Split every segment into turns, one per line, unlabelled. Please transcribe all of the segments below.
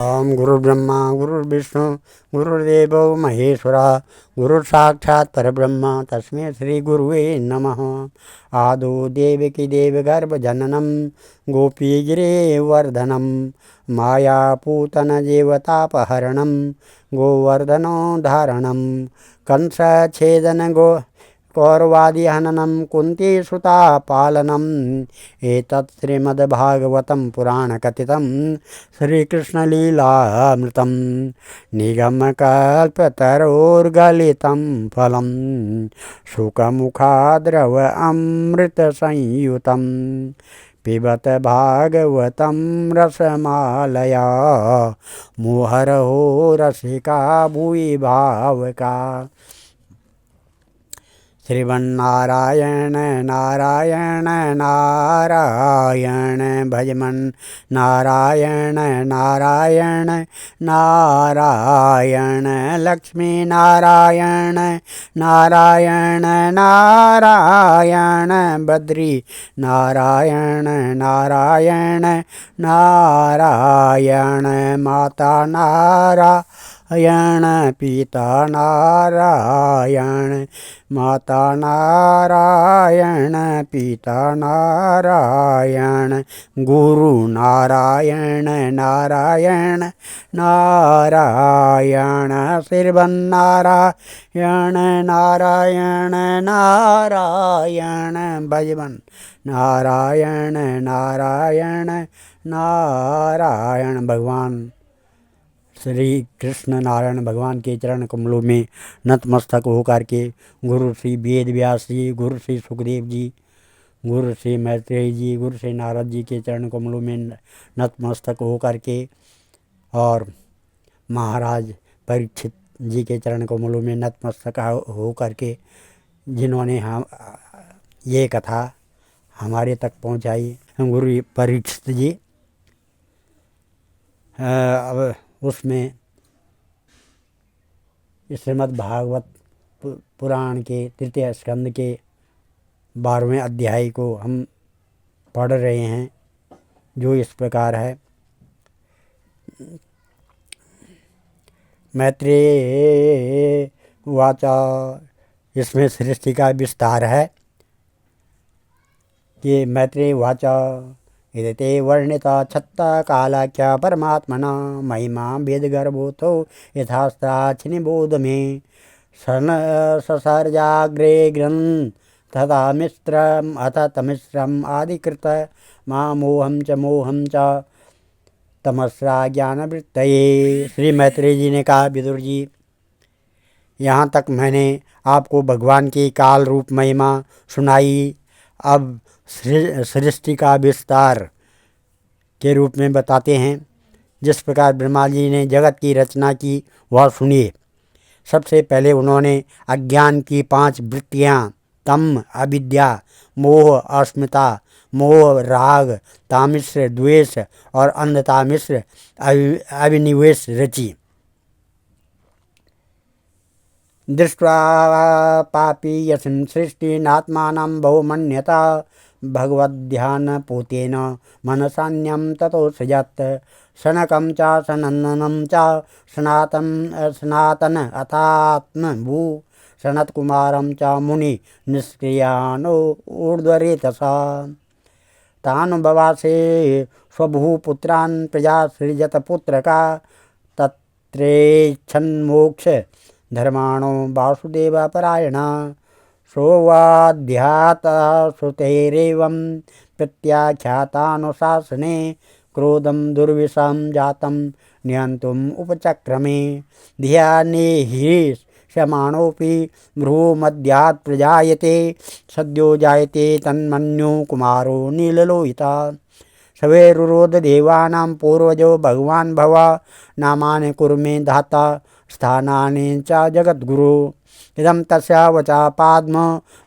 ओम गुरुर्ब्रह्मा गुरुर्विष्णु गुरुर्देवो महेश्वरा गुरुसाक्षात् परब्रह्म तस्मै श्री गुरुवे नमः। आदो देवकी देवगर्भजननं गोपीगिरिवर्धनं मायापूतन देवतापहरणं गोवर्धनोद्धारणं कंसच्छेदन गो कौरवादिहननं कुन्तीसुता पालनम् एतत् श्रीमद्भागवतं पुराणकथितं श्रीकृष्णलीलामृतं निगमकल्पतरोर्गलितं फलं शुकमुखाद्रव अमृतसंयुतं पिबत भागवतं रसमालया मुहुरहो रसिका भुवि भावका। श्रीमन्नारायण नारायण नारायण भजमन नारायण नारायण नारायण लक्ष्मी नारायण नारायण नारायण बद्री नारायण नारायण नारायण माता नारायण पिता नारायण माता नारायण पिता नारायण गुरु नारायण नारायण नारायण श्रीमन्नारायण नारायण नारायण भजवन नारायण नारायण नारायण। भगवान श्री कृष्ण नारायण भगवान के चरण कमलों में नतमस्तक होकर के गुरु श्री वेद व्यास जी, गुरु श्री सुखदेव जी, गुरु श्री मैत्रेय जी, गुरु श्री नारद जी के चरण कमलों में नतमस्तक होकर के और महाराज परीक्षित जी के चरण कमलों में नतमस्तक होकर के जिन्होंने हम ये कथा हमारे तक पहुँचाई। गुरु परीक्षित जी अब उसमें श्रीमद् भागवत पुराण के तृतीय स्कंद के 12वें अध्याय को हम पढ़ रहे हैं, जो इस प्रकार है। मैत्रेय वाचा, इसमें सृष्टि का विस्तार है कि मैत्रेय वाचा इदते वर्णिता छत्ता कालाख्या परमात्मना महिमा वेदगर्भोतो यथास्त्राच्छिनिबोध में सन ससर्जाग्रे ग्रन् तथा मिश्रम अथ तमिश्रम आदिकृत मोहम च तमस्रा ज्ञानवृत्तये। श्री मैत्रेय जी ने कहा, विदुर जी, यहाँ तक मैंने आपको भगवान की काल रूप महिमा सुनाई। अब सृष्टि का विस्तार के रूप में बताते हैं। जिस प्रकार ब्रह्मा जी ने जगत की रचना की वह सुनिए। सबसे पहले उन्होंने अज्ञान की 5 वृत्तियाँ तम, अविद्या, मोह, अस्मिता, मोह, राग, तामिश्र, द्वेष और अंधतामिश्र अभिनिवेश रची। दृष्ट्वा पापी यस्मिन् सृष्टिनात्मानं बहुमन्यता भगवद्ध्यानपूतेन मनसान्यं ततो सृजत् शनकं च सनन्दनं च सनातन अथात्मभू सनत्कुमारं च मुनि निष्क्रियानो ऊर्ध्वरेतसा तानुभवासे स्वभूपुत्रान् प्रजा सृजत पुत्रका तत्रेच्छन्मोक्ष धर्माणो वासुदेव परायणा सोवाध्याता श्रुतेरेवं प्रत्याख्यातानुशासने क्रोधं दुर्विषं जातं नियन्तुम् उपचक्रमे धियाने हि शमाणोऽपि भ्रूमध्यात् प्रजायते सद्यो जायते तन्मन्यो कुमारो नीललोहिता सवेरुरोध देवानां पूर्वजो भगवान् भवा नामानि कुर्मे धाता स्थानानि च जगद्गुरु इदं तस्य वचा पाद्म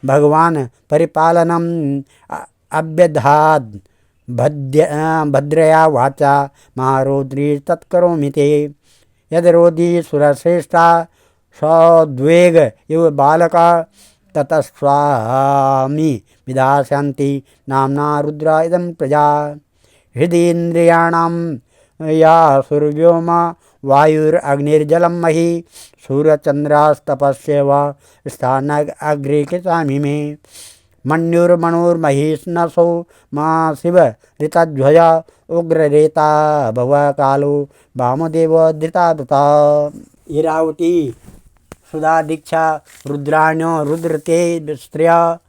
भगवान् परिपालनम् अव्यधाद् भद्रया वाचा महारोद्री तत्करोमि ते यद्रोधी सुरश्रेष्ठा सद्वेग इव बालका ततस्वामी विदास्यन्ति नाम्ना रुद्रा इदं प्रजा हृदीन्द्रियाणां या सूर्योमा वायुरग्निर्जलम मही सूर्यचंद्रास्तपस्य व स्थान अग्रे कृतामि मे मन्युर्मणुर्महिष्णसो माँ शिव ऋतध्वज उग्ररेता भव कालो वामदेव धृतावृता। इरावती सुधा दीक्षा रुद्राण्यो रुद्रते स्त्रिया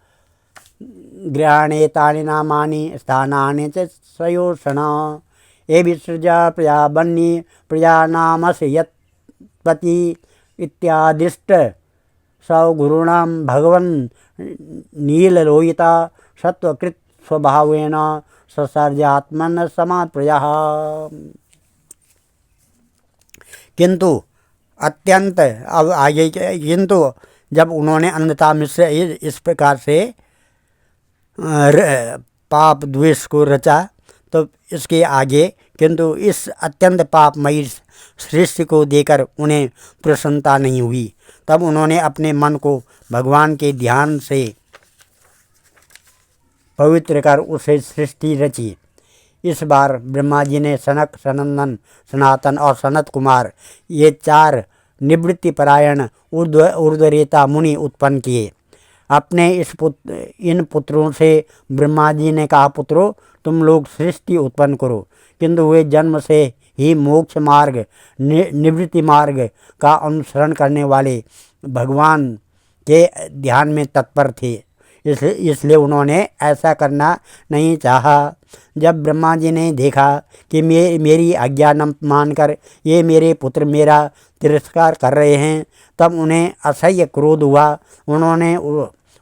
गृहाणेतानि नामानि स्थानानि च सयोषण ये विसृजा प्रजा बन्नी प्रजानामसि यत्पति इत्यादिष्ट सौगुरूणां भगवन् नीललोहिता सत्वकृत स्वभावेन ससर्जात्मन समा प्रजा। किंतु अत्यंत अब आगे किंतु जब उन्होंने अन्यथा मिश्र इस प्रकार से पाप द्वेष को रचा तो इसके आगे किंतु इस अत्यंत पापमयी सृष्टि को देकर उन्हें प्रसन्नता नहीं हुई। तब उन्होंने अपने मन को भगवान के ध्यान से पवित्र कर उसे सृष्टि रची। इस बार ब्रह्मा जी ने सनक, सनंदन, सनातन और सनत कुमार ये 4 निवृत्ति परायण ऊर्ध्वरेता मुनि उत्पन्न किए। अपने इन पुत्रों से ब्रह्मा जी ने कहा, पुत्रों तुम लोग सृष्टि उत्पन्न करो। किंतु वे जन्म से ही मोक्ष मार्ग, निवृत्ति मार्ग का अनुसरण करने वाले भगवान के ध्यान में तत्पर थे, इसलिए उन्होंने ऐसा करना नहीं चाहा। जब ब्रह्मा जी ने देखा कि मेरी आज्ञा न मानकर ये मेरे पुत्र मेरा तिरस्कार कर रहे हैं, तब उन्हें असह्य क्रोध हुआ। उन्होंने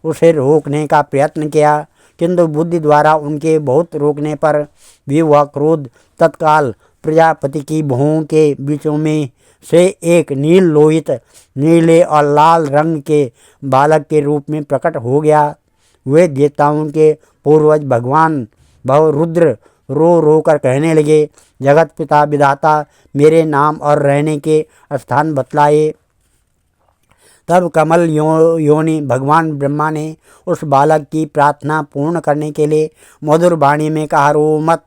उसे रोकने का प्रयत्न किया, किंतु बुद्धि द्वारा उनके बहुत रोकने पर भी वह क्रोध तत्काल प्रजापति की भुवों के बीचों में से एक नील लोहित, नीले और लाल रंग के बालक के रूप में प्रकट हो गया। वे देवताओं के पूर्वज भगवान भव रुद्र रो रो कर कहने लगे, जगत पिता विधाता मेरे नाम और रहने के स्थान बतलाए। तब कमल योनि भगवान ब्रह्मा ने उस बालक की प्रार्थना पूर्ण करने के लिए मधुर वाणी में कहा, रो मत,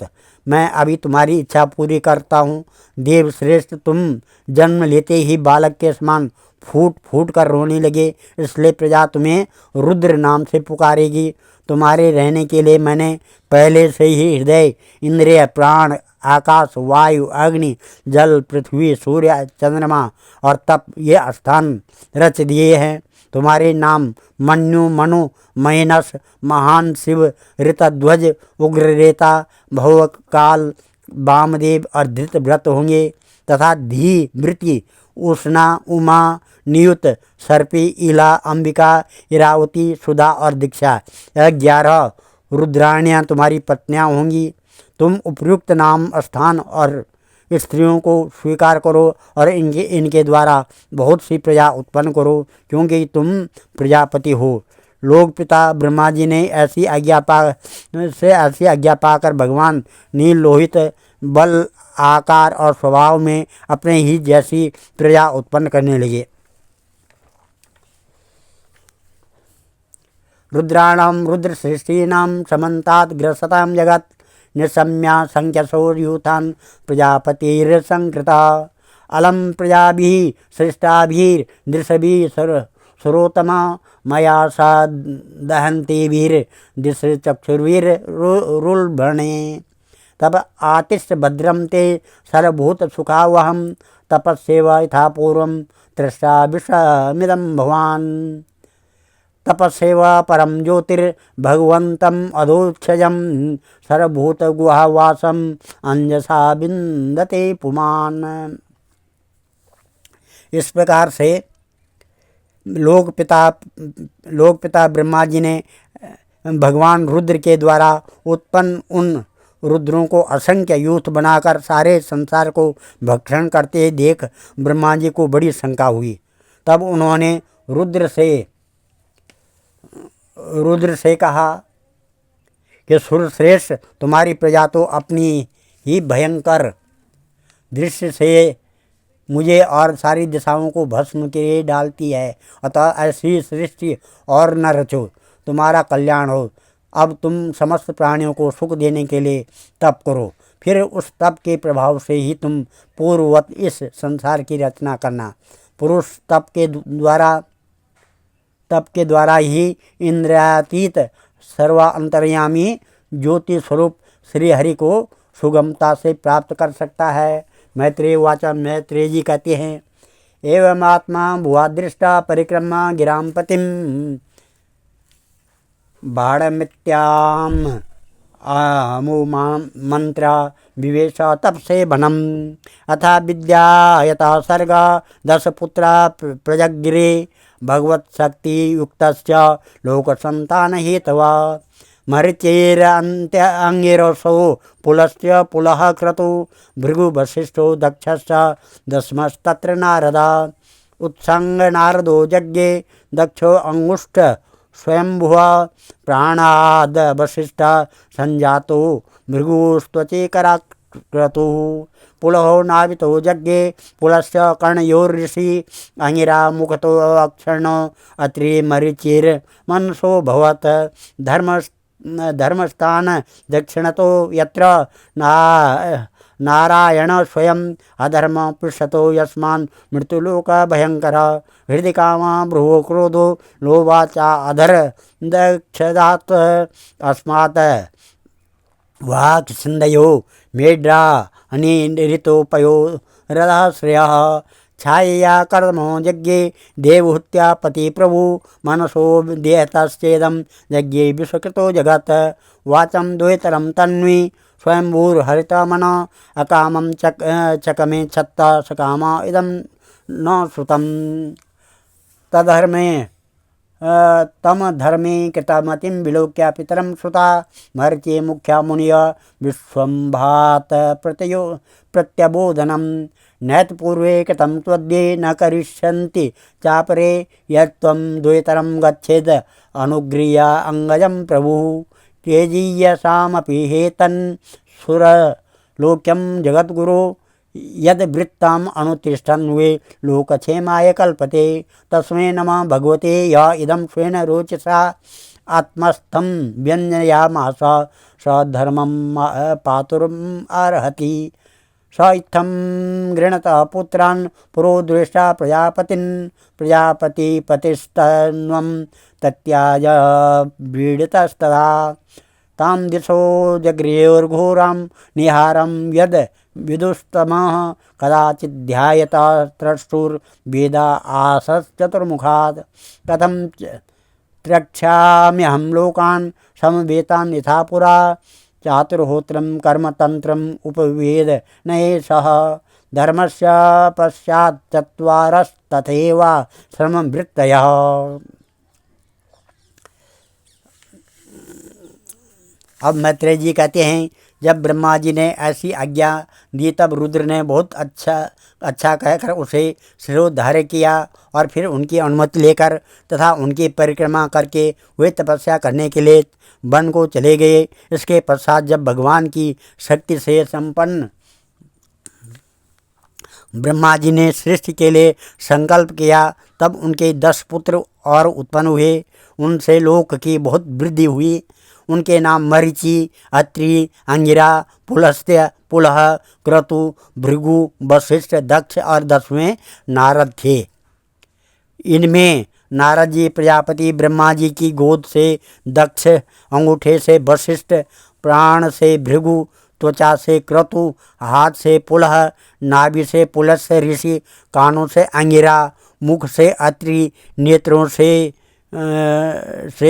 मैं अभी तुम्हारी इच्छा पूरी करता हूँ। देव श्रेष्ठ, तुम जन्म लेते ही बालक के समान फूट फूट कर रोने लगे, इसलिए प्रजा तुम्हें रुद्र नाम से पुकारेगी। तुम्हारे रहने के लिए मैंने पहले से ही हृदय, इंद्रिय, प्राण, आकाश, वायु, अग्नि, जल, पृथ्वी, सूर्य, चंद्रमा और तप ये स्थान रच दिए हैं। तुम्हारे नाम मन्यु, मनु, महीनस, महान शिव, ऋतध्वज, उग्ररेता, भवकाल, वामदेव और धृतव्रत होंगे तथा धी, वृति, उष्णा, उमा, नियुत, सर्पी, इला, अंबिका, इरावती, सुधा और दीक्षा, यह 11 रुद्राणियाँ तुम्हारी पत्नियाँ होंगी। तुम उपयुक्त नाम, स्थान और स्त्रियों को स्वीकार करो और इनके द्वारा बहुत सी प्रजा उत्पन्न करो, क्योंकि तुम प्रजापति हो। लोक पिता ब्रह्मा जी ने ऐसी आज्ञा पाकर भगवान नील लोहित बल, आकार और स्वभाव में अपने ही जैसी प्रजा उत्पन्न करने लगे। रुद्राणाम रुद्र सृष्टीनां समन्तात् ग्रसतां जगत् निशम्या संख्यसोर्यूथान् प्रजापतिर्संकृता अलम प्रजाभिः सृष्टाभिर्दृशभिः सुरोत्तमा मया सा दहन्तीभिर्दृशचक्षुर्भिरुल्बणे तब आतिष्ठ भद्रम ते सर्वभूत सुखावहम तपस्सेव यथा पूर्वं तृष्टा विषमिदं भवान् तपस्सेव परम ज्योतिर्भगवन्तम् अधोक्षजं सर्वभूतगुहावासम् अंजसा विन्दते पुमान्। इस प्रकार से लोक पिता ब्रह्मा जी ने भगवान रुद्र के द्वारा उत्पन्न उन रुद्रों को असंख्य यूथ बनाकर सारे संसार को भक्षण करते देख ब्रह्मा जी को बड़ी शंका हुई। तब उन्होंने रुद्र से कहा कि सुरश्रेष्ठ, तुम्हारी प्रजा तो अपनी ही भयंकर दृश्य से मुझे और सारी दिशाओं को भस्म के लिए डालती है, अतः ऐसी सृष्टि और न रचो, तुम्हारा कल्याण हो। अब तुम समस्त प्राणियों को सुख देने के लिए तप करो, फिर उस तप के प्रभाव से ही तुम पूर्ववत इस संसार की रचना करना। पुरुष तप के द्वारा ही इंद्रियातीत सर्वा अंतर्यामी ज्योति स्वरूप श्री हरि को सुगमता से प्राप्त कर सकता है। मैत्रेय वाचा, मैत्रेय जी कहते हैं, एवं आत्मा भुवादृष्टा परिक्रमा गिराम पतिम बाणमित्याम आमु मंत्रा विवेश तपसे बनम अथा विद्या यथा सर्गा 10 पुत्रा प्रजगिरे भगवत शक्ति युक्तस्य लोक संतान हेतवा मरीचेर अंत्य अंगिरसो पुलस्य पुलः क्रतु भृगु वशिष्ठो दक्षश्च दशमस्तत्र नारदा उत्संग नारदो यज्ञे दक्षो अंगुष्ठ स्वयंभुव प्राणाद वशिष्ठ संजातो मृगुस्त्वचेकराक्रतु पुलहो नावितो यज्ञे पुलस्य कर्णयोर्ऋषि अंगिरा मुखतो अक्षर्णो अत्रि मरीचिर मनसो भवत धर्मस्थान दक्षिणतो यत्र नारायण स्वयं अधर्म पृष्ठतो यस्मान् मृत्युलोक भयंकर हृदय कामा भ्रुवो क्रोधो लोभाचा अधर दक्षदात अस्मात् वाक् सिंधयो मेड्रा अनिरितोपयो रदाश्रयः छायया कर्मो यज्ञे देवहूत्या पति प्रभु मनसो देहतश्चेदं यज्ञे विश्वकृतो जगत् वाचं द्वैतरं तन्वी स्वयंभूर्हरितमन अकामं चकमे छत्ता सकामा इदं न श्रुतं तद्धर्मे तम धर्मे कृतमतिं विलोक्य पितरं श्रुता मर्त्ये मुख्या मुनिय विश्वम्भात प्रत्यबोधनं नैत पूर्वे कृतं त्वद्ये न करिष्यन्ति चापरे यत्त्वं द्वैतरं गच्छेद अनुगृह्य अङ्गजं प्रभुः तेजीयसामपि हेतन् सुरलोक्यं जगद्गुरो यद वृत्ताम अनुतिष्ठन् वे लोकक्षेमाय कल्पते तस्मै नमः भगवते य इदं स्वेन रोचसा आत्मस्थं व्यञ्जयामास स धर्मं पातुरम् अर्हति स इत्थं गृणतः पुत्रान् पुरो दृष्टा प्रजापतिन् प्रजापतिपतिस्तन्वं तत्याज व्रीडितस्तदा तां दिशो जगृहोर्घोरां निहारं यद विदुस्तमः कदाचिध्यायता त्रष्टुर्वेदा आसश्चतुर्मुखात् कथं त्रक्ष्याम्यहं लोकान् समवेतान् यथा पुरा चातुर्होत्रं कर्मतन्त्रम् उपवेद न एषः धर्मस्य पश्चात् चत्वारस्तथैव श्रमवृत्तयः। अब मैत्रेय जी कहते हैं, जब ब्रह्मा जी ने ऐसी आज्ञा दी तब रुद्र ने बहुत अच्छा कहकर उसे शिरोधार्य किया और फिर उनकी अनुमति लेकर तथा उनकी परिक्रमा करके वे तपस्या करने के लिए वन को चले गए। इसके पश्चात जब भगवान की शक्ति से संपन्न ब्रह्मा जी ने सृष्टि के लिए संकल्प किया तब उनके 10 पुत्र और उत्पन्न हुए। उनसे लोक की बहुत वृद्धि हुई। उनके नाम मरीचि, अत्रि, अंगिरा, पुलस्त्य, पुलह, क्रतु, भृगु, वशिष्ठ, दक्ष और 10वें नारद थे। इनमें नारद जी प्रजापति ब्रह्मा जी की गोद से दक्ष, अंगूठे से वशिष्ठ, प्राण से भृगु, त्वचा से क्रतु, हाथ से पुलह, नाभि से पुलस्त्य ऋषि, कानों से अंगिरा, मुख से अत्रि, नेत्रों से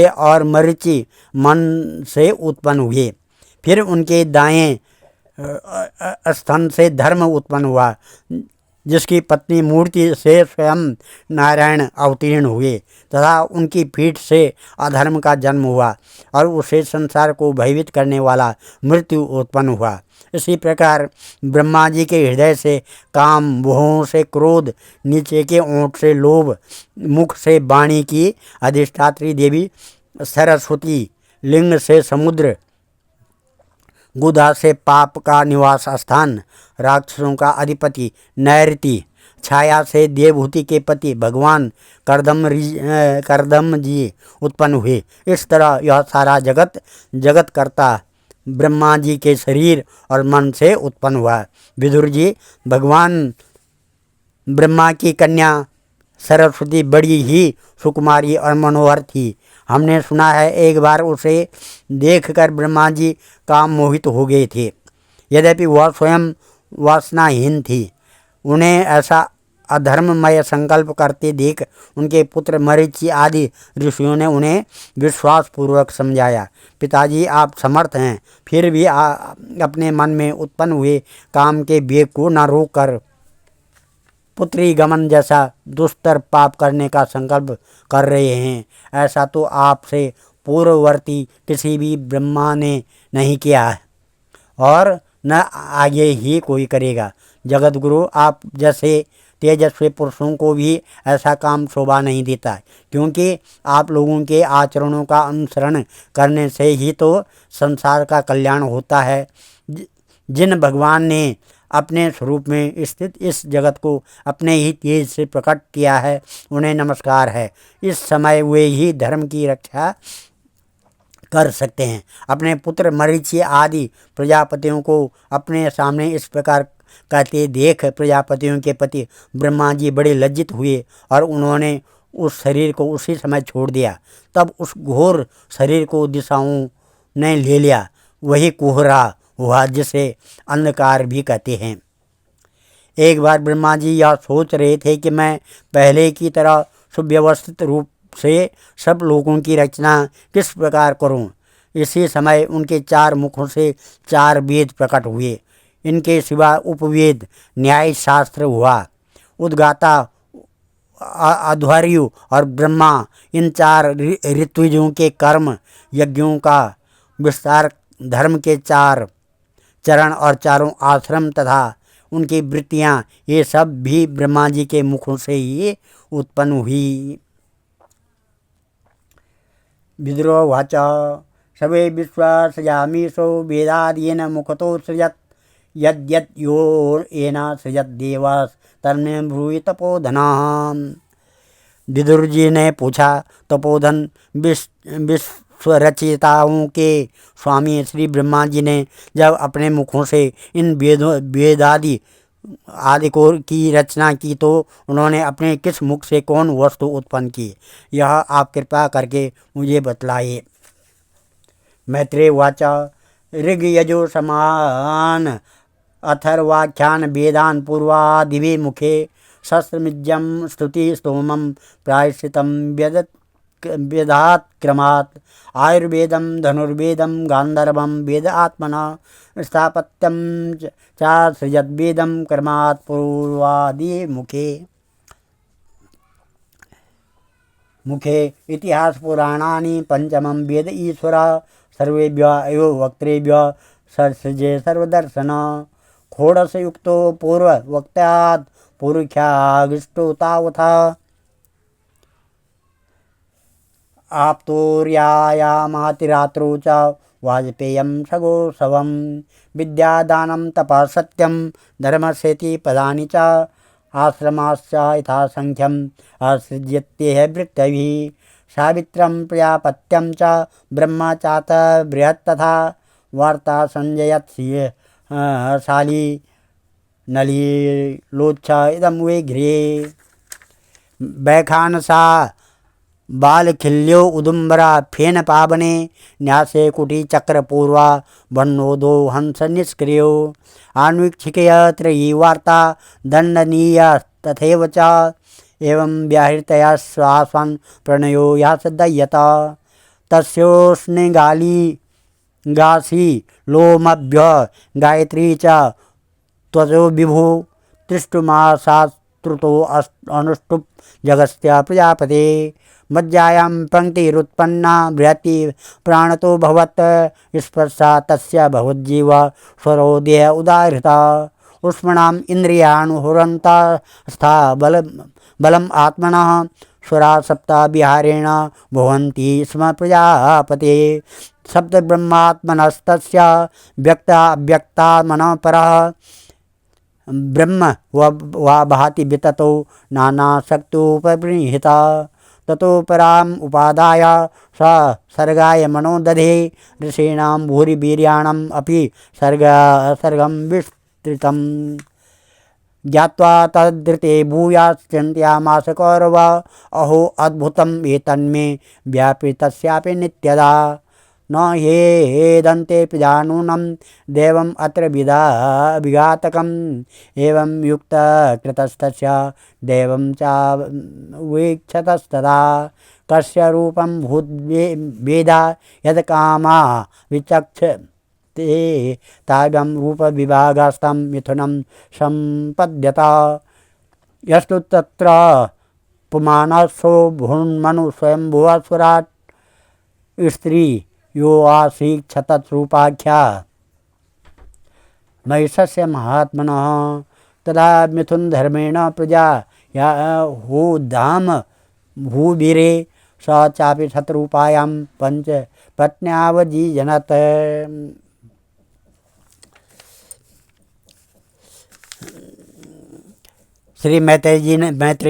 और मरीचि, मन से उत्पन्न हुए। फिर उनके दाएं स्तन से धर्म उत्पन्न हुआ, जिसकी पत्नी मूर्ति से स्वयं नारायण अवतीर्ण हुए तथा उनकी पीठ से अधर्म का जन्म हुआ और उसे संसार को भयभीत करने वाला मृत्यु उत्पन्न हुआ। इसी प्रकार ब्रह्मा जी के हृदय से काम, भुवों से क्रोध, नीचे के ओंठ से लोभ, मुख से वाणी की अधिष्ठात्री देवी सरस्वती, लिंग से समुद्र, गुदा से पाप का निवास स्थान, राक्षसों का अधिपति नैऋति, छाया से देवहूति के पति भगवान करदम जी उत्पन्न हुए। इस तरह यह सारा जगत करता ब्रह्मा जी के शरीर और मन से उत्पन्न हुआ। विदुर जी, भगवान ब्रह्मा की कन्या सरस्वती बड़ी ही सुकुमारी और मनोहर थी। हमने सुना है एक बार उसे देखकर ब्रह्मा जी काम मोहित हो गए थे। यद्यपि वह स्वयं वासनाहीन थी। उन्हें ऐसा अधर्ममय संकल्प करते देख उनके पुत्र मरीचि आदि ऋषियों ने उन्हें विश्वासपूर्वक समझाया, पिताजी आप समर्थ हैं, फिर भी अपने मन में उत्पन्न हुए काम के वेग को न रोक कर पुत्री गमन जैसा दुष्तर पाप करने का संकल्प कर रहे हैं। ऐसा तो आपसे पूर्ववर्ती किसी भी ब्रह्मा ने नहीं किया है और न आगे ही कोई करेगा। जगत गुरु, आप जैसे तेजस्वी पुरुषों को भी ऐसा काम शोभा नहीं देता है, क्योंकि आप लोगों के आचरणों का अनुसरण करने से ही तो संसार का कल्याण होता है। जिन भगवान ने अपने स्वरूप में स्थित इस जगत को अपने ही तेज से प्रकट किया है, उन्हें नमस्कार है। इस समय वे ही धर्म की रक्षा कर सकते हैं। अपने पुत्र मरीचि आदि प्रजापतियों को अपने सामने इस प्रकार कहते देख प्रजापतियों के पति ब्रह्मा जी बड़े लज्जित हुए और उन्होंने उस शरीर को उसी समय छोड़ दिया। तब उस घोर शरीर को दिशाओं ने ले लिया। वही कोहरा हुआ जिसे अंधकार भी कहते हैं। एक बार ब्रह्मा जी यह सोच रहे थे कि मैं पहले की तरह सुव्यवस्थित रूप से सब लोगों की रचना किस प्रकार करूं। इसी समय उनके 4 मुखों से 4 वेद प्रकट हुए। इनके सिवा उपवेद, न्याय शास्त्र हुआ, उद्गाता, अध्वर्यु और ब्रह्मा, इन 4 ऋत्विजों के कर्म, यज्ञों का विस्तार, धर्म के 4 चरण और चारों आश्रम तथा उनकी वृत्तियाँ, ये सब भी ब्रह्मा जी के मुखों से ही उत्पन्न हुई। विद्रोवाच सर्वे विश्वासयामीशो वेदादीन मुखतो सृजत् यद्यत् यो येन सृजत् देवास तन्मे ब्रूहि तपोधनः। विदुर जी ने पूछा, तपोधन विश्वरचयिताओं के स्वामी श्री ब्रह्मा जी ने जब अपने मुखों से इन वेदादि आदि को की रचना की तो उन्होंने अपने किस मुख से कौन वस्तु उत्पन्न की, यह आप कृपा करके मुझे बतलाइए। मैत्रेय वाचा ऋग यजु समान अथर्वाख्यान वेदान पूर्वादिवे मुखे शस्त्रमिज्यम स्तुति स्तोमम प्रायश्चितम वेदात् क्रमात् आयुर्वेदम धनुर्वेदम गांधर्वम वेद आत्मना स्थापत्यम च सृजद्वेदम क्रमात् पूर्वादि मुखे इतिहास पुराणानि पंचमं वेद ईश्वर सर्वेभ्यः एव वक्त्रेभ्यः सृजे सर्वदर्शन षोडश युक्तो पूर्व वक्त्यात् पुरुषागिष्टो तावथा आप्तोर्यायामातिरात्रो च वाजपेयं सगोत्सवं विद्यादानं तपः सत्यं धर्मस्येति पदानि च आश्रमाश्च यथासंख्यम् असृज्यत्येह वृत्तभिः सावित्रं प्रजापत्यं च ब्रह्म चात बृहत्तथा वार्ता संजयत् शाली नलिलोच्छ इदं वे गृहे वैखानसा बालखिल्यो उदुम्बरा फेन पावने न्यासे कुटी चक्र पूर्वा वन्नोदो हंस निष्क्रियो आन्वीक्षिकय त्रयी वार्ता दंडनीय तथैव च एवं व्याहृतया श्वासन् प्रणयो यासदय्यत तस्योष्णगाली गासी लोमभ्य गायत्री च त्वजो विभु त्रिष्टुमासात्रुतो अनुष्टुप जगस्त्य प्रजापते मज्जायां पंक्तिरुत्पन्ना बृहति प्राणतो भवत् स्पर्शा तस्य भवज्जीव स्वरोदेह उदाहृता उष्मणाम् इंद्रियाणुहुरन्ता स्था बलम् आत्मनः स्वरा सप्ता विहारेण भवन्ति स्म प्रजापते सप्त ब्रह्मात्मनस्तस्य व्यक्ता अव्यक्ता मनः परः ब्रह्म वा भाति विततो नानाशक्तोपबृंहिता ततो पराम उपादाय स सर्गाय मनो दधे ऋषीणां भूरिवीर्याणम् अपि सर्गं विस्तृतम्। ज्ञात्वा तद्धृते भूयाश्चिन्तयामास कौरव अहो अद्भुतम् एतन्मे व्यापृतस्यापि नित्यदा न हेदन्ते जानूनं देवम् अत्र विघातकम् एवं युक्तकृतस्तस्य देवं चावीक्षतस्तदा कस्य रूपं भूद्वेदा यत्कामा विचक्षते ताभ्यं रूपविभागस्तं मिथुनं सम्पद्यत यस्तु तत्र पुमानसो भून्मनु स्वयंभुवस्वराट् स्त्री यो आसीक्षतरूपाख्या महिषस्य महात्मनः तदा मिथुन धर्मेण प्रजा या होदाम भूभिरे स चापि शतरूपायां पंच पत्न्यावजीजनत। श्री मैत्रेय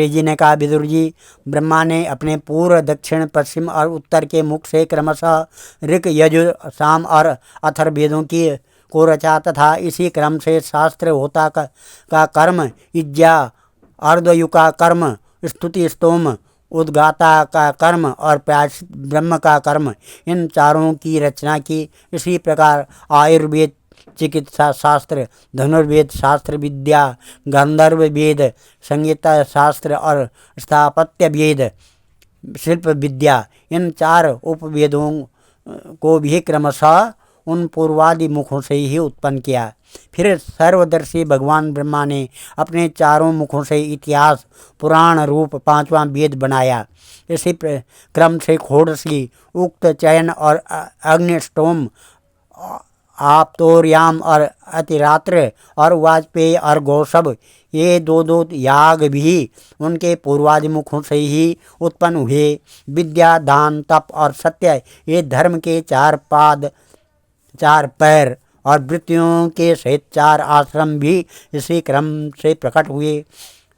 जी ने कहा, विदुर जी, ब्रह्मा ने अपने पूर्व, दक्षिण, पश्चिम और उत्तर के मुख से क्रमशः ऋक, यजुर, साम और अथर्ववेदों को रचा तथा इसी क्रम से शास्त्र होता का कर्म, इज्जा, अर्धयु का कर्म, स्तुति, स्तोम, उद्गाता का कर्म और प्रायश्चित ब्रह्म का कर्म, इन चारों की रचना की। इसी प्रकार आयुर्वेद, चिकित्सा शास्त्र, धनुर्वेद शास्त्र विद्या, गंधर्व वेद, संगीत शास्त्र और स्थापत्य वेद, शिल्प विद्या, इन चार उपवेदों को भी क्रमशः उन पूर्वादि मुखों से ही उत्पन्न किया। फिर सर्वदर्शी भगवान ब्रह्मा ने अपने चारों मुखों से इतिहास, पुराण रूप पांचवां वेद बनाया। इसी क्रम से षोडशी, उक्त, चयन और अग्निष्टोम, आप्तोर्याम और अतिरात्र और वाजपेयी और गौशब, ये दो याग भी उनके पूर्वादिमुखों से ही उत्पन्न हुए। विद्या, दान, तप और सत्य, ये धर्म के चार पाद, चार पैर और वृत्तियों के सहित चार आश्रम भी इसी क्रम से प्रकट हुए।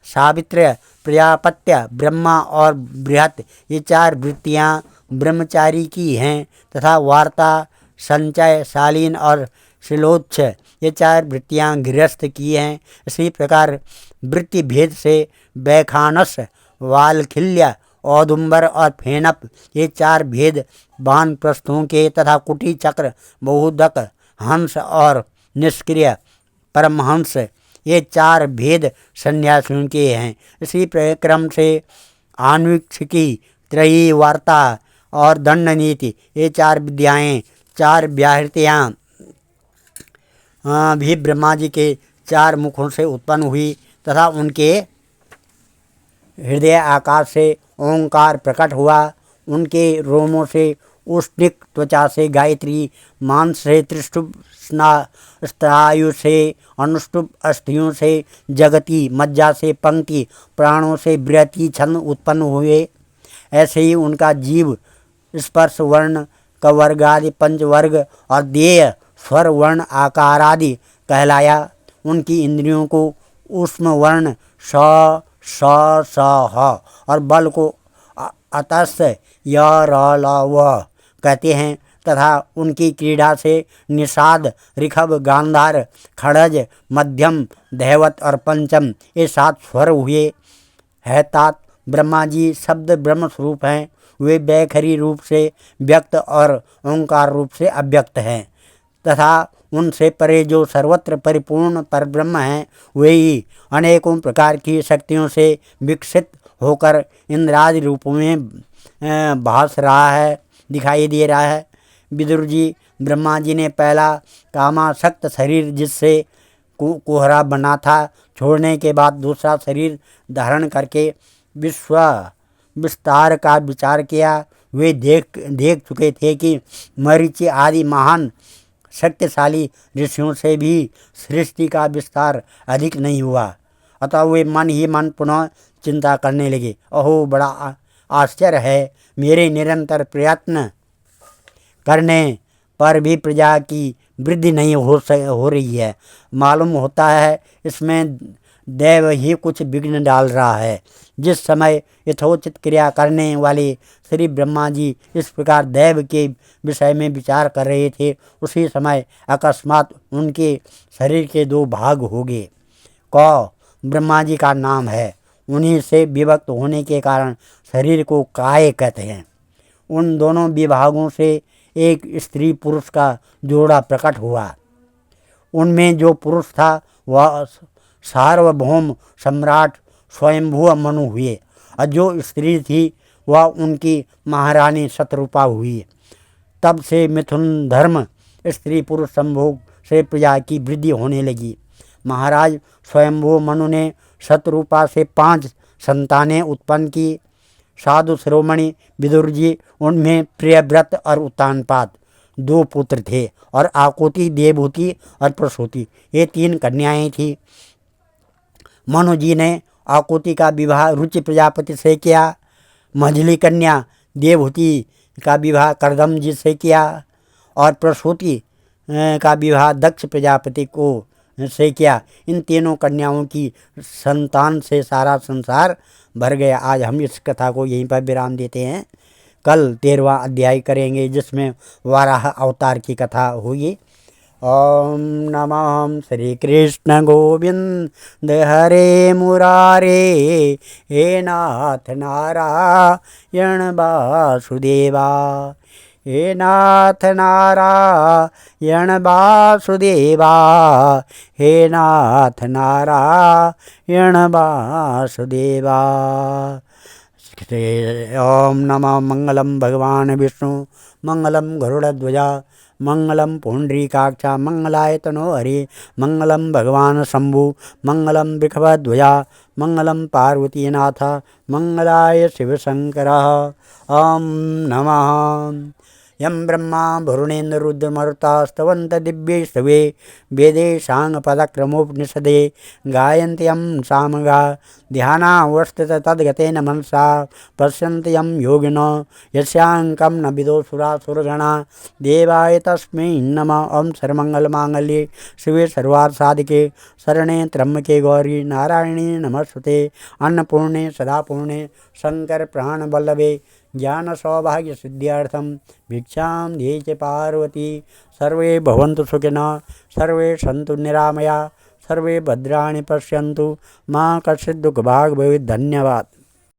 सावित्र्य, प्रजापत्य, ब्रह्मा और बृहत, ये चार वृत्तियाँ ब्रह्मचारी की हैं तथा वार्ता, संचय, शालीन और शिलोच्छ, ये चार वृत्तियाँ गृहस्थ की हैं। इसी प्रकार वृत्ति भेद से बैखानस, वालखिल्य, औदुंबर और फेनप, ये चार भेद वानप्रस्थों के तथा कुटी, चक्र, बहुदक, हंस और निष्क्रिय परमहंस, ये चार भेद सन्यासियों के हैं। इसी क्रम से आन्वीक्षिकी, त्रयी, वार्ता और दंड नीति, ये चार विद्याएँ, चार व्याहृतियाँ भी ब्रह्मा जी के चार मुखों से उत्पन्न हुई तथा उनके हृदय आकाश से ओंकार प्रकट हुआ। उनके रोमों से उष्णिक, त्वचा से गायत्री, मांस से त्रिष्टुप, स्नायु से अनुष्टुप, अस्थियों से जगती, मज्जा से पंक्ति, प्राणों से बृहति छंद उत्पन्न हुए। ऐसे ही उनका जीव, स्पर्श, वर्ण, कवर्ग आदि पंचवर्ग और देय, स्वर, वर्ण, आकार आदि कहलाया। उनकी इंद्रियों को ऊष्म वर्ण स, स, स, ह और बल को अतस, य, र, ल, व कहते हैं तथा उनकी क्रीड़ा से निषाद, ऋषभ, गांधार, खड़ज, मध्यम, धैवत और पंचम, ये 7 स्वर हुए। है तात ब्रह्मा जी शब्द ब्रह्म स्वरूप हैं। वे बैखरी रूप से व्यक्त और ओंकार रूप से अव्यक्त हैं तथा उनसे परे जो सर्वत्र परिपूर्ण परब्रह्म हैं, वे ही अनेकों प्रकार की शक्तियों से विकसित होकर इंद्रादि रूपों में भास रहा है, दिखाई दे रहा है। विदुर जी, ब्रह्मा जी ने पहला कामासक्त शरीर जिससे कोहरा बना था छोड़ने के बाद दूसरा शरीर धारण करके विश्व विस्तार का विचार किया। वे देख चुके थे कि मरीचि आदि महान शक्तिशाली ऋषियों से भी सृष्टि का विस्तार अधिक नहीं हुआ। अतः वे मन ही मन पुनः चिंता करने लगे। अहो, बड़ा आश्चर्य है, मेरे निरंतर प्रयत्न करने पर भी प्रजा की वृद्धि नहीं हो रही है। मालूम होता है इसमें दैव ही कुछ विघ्न डाल रहा है। जिस समय यथोचित क्रिया करने वाले श्री ब्रह्मा जी इस प्रकार दैव के विषय में विचार कर रहे थे, उसी समय अकस्मात उनके शरीर के दो भाग हो गए। कौ ब्रह्मा जी का नाम है, उन्हीं से विभक्त होने के कारण शरीर को काय कहते हैं। उन दोनों विभागों से एक स्त्री पुरुष का जोड़ा प्रकट हुआ। उनमें जो पुरुष था वह सार्वभौम सम्राट स्वयंभू मनु हुए, और जो स्त्री थी वह उनकी महारानी शतरूपा हुई। तब से मिथुन धर्म स्त्री पुरुष संभोग से प्रजा की वृद्धि होने लगी। महाराज स्वयंभू मनु ने शतरूपा से 5 संतानें उत्पन्न की। साधु शिरोमणि विदुर जी, उनमें प्रियव्रत और उत्तानपाद 2 पुत्र थे, और आकुति, देवहूति और प्रसूति ये 3 कन्याएं थीं। मनु जी ने आकुति का विवाह रुचि प्रजापति से किया, मझली कन्या देवहूति का विवाह करदम जी से किया, और प्रसूति का विवाह दक्ष प्रजापति को से किया। इन तीनों कन्याओं की संतान से सारा संसार भर गया। आज हम इस कथा को यहीं पर विराम देते हैं। कल 13वां अध्याय करेंगे, जिसमें वाराह अवतार की कथा होगी। ओम नमः श्री कृष्ण गोविंद हरे मुरारे, हे नाथ नारायण वासुदेवा, हे नाथ नारायण वासुदेवा, हे नाथ नारायण वासुदेवा। ओम नमः मंगलम भगवान विष्णु, मंगलम गरुड़ध्वजा, मंगलम पुंडरीकाक्षा, मंगलायतनो हरि, मंगलम भगवान शंभु, मंगलम वृषभध्वजा, मंगलम पार्वतीनाथ, मंगलाय शिवशंकर। ओम नमः। यं ब्रह्मा वरुणेन्द्र रुद्रमरुतास्तवन्त दिव्यैस्तवे, वेदे साङ्गपदक्रमोपनिषदे गायन्ति यं सामगा, ध्यानावस्थित तद्गतेन मनसा पश्यन्ति यं योगिनो, यस्याङ्कं न विदो सुरासुरगणा, देवाय तस्मै नमः। ओं सर्वमङ्गलमाङ्गल्ये शिवे सर्वार्थसाधिके, शरणे त्र्यम्बके गौरी नारायणी नमस्तुते, अन्नपूर्णे सदापूर्णे शंकर प्राणवल्लभे, ज्ञान सौभाग्य सिद्ध्यर्थम भिक्षां देहि पार्वती। सर्वे भवन्तु सुखिनः, सर्वे सन्तु निरामया, सर्वे भद्राणि पश्यन्तु, मा कश्चित् दुःखभाग् भवेत्। धन्यवाद।